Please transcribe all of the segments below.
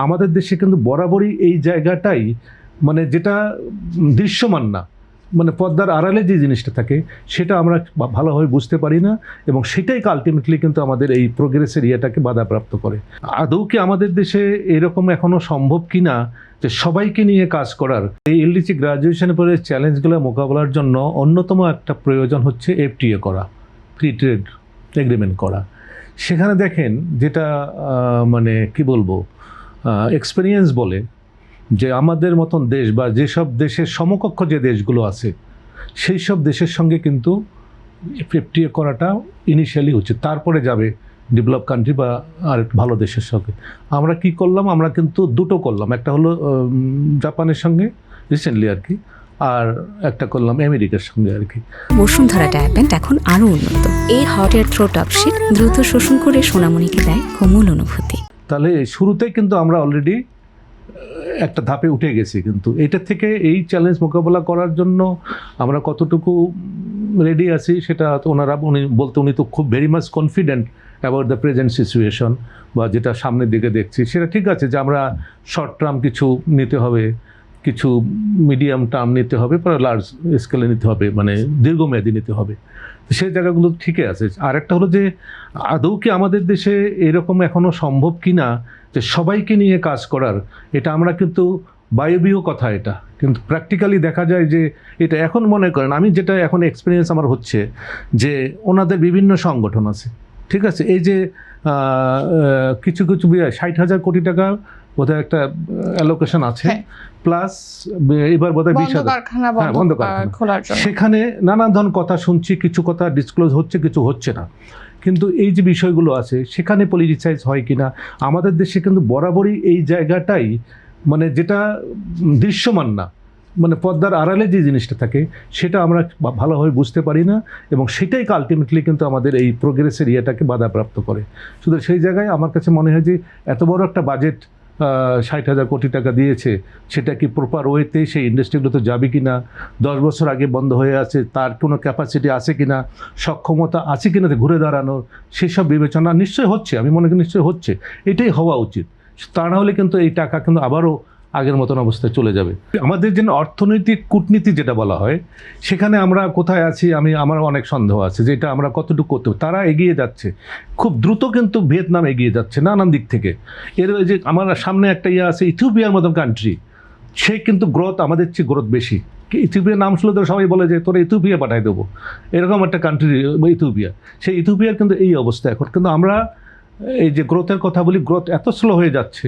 আমাদের দেশে কিন্তু বরাবরই এই জায়গাটাই মানে যেটা দৃশ্যমান না, মানে পর্দার আড়ালে যে জিনিসটা থাকে সেটা আমরা ভালোভাবে বুঝতে পারি না, এবং সেটাই আলটিমেটলি কিন্তু আমাদের এই প্রোগ্রেসের ইয়েটাকে বাধাপ্রাপ্ত করে। আদৌ কি আমাদের দেশে এরকম এখনও সম্ভব কি না যে সবাইকে নিয়ে কাজ করার? এই এলডিসি গ্রাজুয়েশনের পরে চ্যালেঞ্জগুলো মোকাবেলার জন্য অন্যতম একটা প্রয়োজন হচ্ছে এফটিএ করা, ফ্রি ট্রেড এগ্রিমেন্ট করা। সেখানে দেখেন যেটা মানে কি বলবো, এক্সপেরিয়েন্স বলে যে আমাদের মতন দেশ বা যেসব দেশের সমকক্ষ যে দেশগুলো আছে সেই সব দেশের সঙ্গে কিন্তু এফটিএ করাটা ইনিশিয়ালি উচিত, তারপরে যাবে ডেভেলপ কান্ট্রি বা আর ভালো দেশের সঙ্গে। আমরা কি করলাম, আমরা কিন্তু দুটো করলাম, একটা হলো জাপানের সঙ্গে রিসেন্টলি আর কি, আর একটা করলাম আমেরিকার সঙ্গে আর কি। বসুন্ধরা ডায়াপেন্ট এখন আরও উন্নত। এই হট এয়ার থ্রো টপশিট দ্রুত শোষণ করে সোনামণিকে দেয় কোমল অনুভূতি। তাহলে শুরুতেই কিন্তু আমরা অলরেডি একটা ধাপে উঠে গেছি, কিন্তু এইটার থেকে এই চ্যালেঞ্জ মোকাবেলা করার জন্য আমরা কতটুকু রেডি আছি সেটা উনি তো খুব very much confident about the present situation, বা যেটা সামনের দিকে দেখছি সেটা ঠিক আছে যে আমরা শর্ট টার্ম কিছু নিতে হবে, কিছু মিডিয়াম টার্ম নিতে হবে, পরে লার্জ স্কেলে নিতে হবে, মানে দীর্ঘমেয়াদী নিতে হবে, সেই জায়গাগুলো ঠিকই আছে। আর একটা হলো যে আদৌ কি আমাদের দেশে এরকম এখনও সম্ভব কি না যে সবাইকে নিয়ে কাজ করার? এটা আমরা কিন্তু বায়বীয় কথা, এটা কিন্তু প্র্যাকটিক্যালি দেখা যায় যে এটা এখন মনে করেন, আমি যেটা এখন এক্সপিরিয়েন্স আমার হচ্ছে যে ওনাদের বিভিন্ন সংগঠন আছে, ঠিক আছে, এই যে কিছু 60,000 কোটি টাকা বোধহয় একটা অ্যালোকেশন আছে, প্লাস এবার বোধহয় 20,000 বন্ধ কারখানা, সেখানে নানান ধরনের কথা শুনছি, কিছু কথা ডিসক্লোজ হচ্ছে, কিছু হচ্ছে না। কিন্তু এই যে বিষয়গুলো আছে সেখানে পলিটিসাইজ হয় কিনা, আমাদের দেশে কিন্তু বরাবরই এই জায়গাটাই মানে যেটা দৃশ্যমান না, মানে পর্দার আড়ালে যে জিনিসটা থাকে সেটা আমরা ভালোভাবে বুঝতে পারি না, এবং সেটাই আলটিমেটলি কিন্তু আমাদের এই প্রোগ্রেসের ইয়েটাকে বাধাপ্রাপ্ত করে। শুধু সেই জায়গায় আমার কাছে মনে হয় যে এত বড় একটা বাজেট 60,000 কোটি টাকা দিয়েছে, সেটা কি প্রপার ওয়েতে সেই ইন্ডাস্ট্রিগুলোতে যাবে কি না, 10 বছর আগে বন্ধ হয়ে আছে, তার কোনো ক্যাপাসিটি আছে কি না, সক্ষমতা আছে কি না ঘুরে দাঁড়ানোর, সেসব বিবেচনা নিশ্চয়ই হচ্ছে, আমি মনে করি নিশ্চয়ই হচ্ছে, এটাই হওয়া উচিত। তা না হলে কিন্তু এই টাকা কিন্তু আবারও আগের মতন অবস্থায় চলে যাবে। আমাদের যে অর্থনৈতিক কূটনীতি যেটা বলা হয় সেখানে আমরা কোথায় আছি, আমার অনেক সন্দেহ আছে যে এটা আমরা কতটুকু করতে পারি। তারা এগিয়ে যাচ্ছে খুব দ্রুত, কিন্তু ভিয়েতনাম এগিয়ে যাচ্ছে নানান দিক থেকে। এর যে আমার সামনে একটা ইয়ে আছে ইথিওপিয়ার মতন কান্ট্রি, সে কিন্তু গ্রোথ আমাদের চেয়ে গ্রোথ বেশি। ইথিওপিয়ার নাম শুনলে তো সবাই বলে যে তোরা ইথিওপিয়া পাঠাই দেবো, এরকম একটা কান্ট্রি ইথিওপিয়া। সেই ইথিওপিয়ার কিন্তু এই অবস্থা এখন, কিন্তু আমরা এই যে গ্রোথের কথা বলি, গ্রোথ এত স্লো হয়ে যাচ্ছে,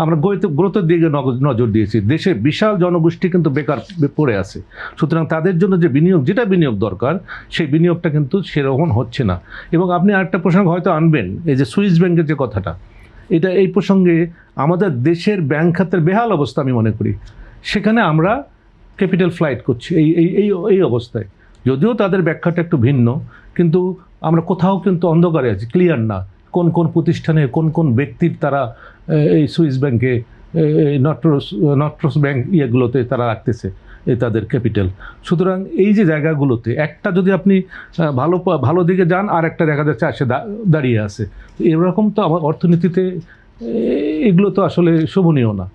আমরা গ্রোথের দিকে নজর দিয়েছি। দেশে বিশাল জনগোষ্ঠী কিন্তু বেকার পড়ে আছে, সুতরাং তাদের জন্য যে যেটা বিনিয়োগ দরকার সেই বিনিয়োগটা কিন্তু সেরকম হচ্ছে না। এবং আপনি আরেকটা প্রসঙ্গ হয়তো আনবেন, এই যে সুইস ব্যাংকের যে কথাটা, এই প্রসঙ্গে আমাদের দেশের ব্যাংক খাতের বেহাল অবস্থা আমি মনে করি। সেখানে আমরা ক্যাপিটাল ফ্লাইট করছি এই অবস্থায়, যদিও তাদের ব্যাখ্যাটা একটু ভিন্ন, কিন্তু আমরা কোথাও কিন্তু অন্ধকারে আছি, ক্লিয়ার না কোন কোন প্রতিষ্ঠানে কোন কোন ব্যক্তির তারা এই সুইস ব্যাংকে, নটরস ব্যাংক ইয়েগুলোতে তারা রাখতেছে এই তাদের ক্যাপিটাল। সুতরাং এই যে জায়গাগুলোতে একটা যদি আপনি ভালো দিকে যান, আর একটা দেখা যাচ্ছে আসে দাঁড়িয়ে আছে, এরকম তো আমার অর্থনীতিতে এগুলো তো আসলে শোভনীয় না।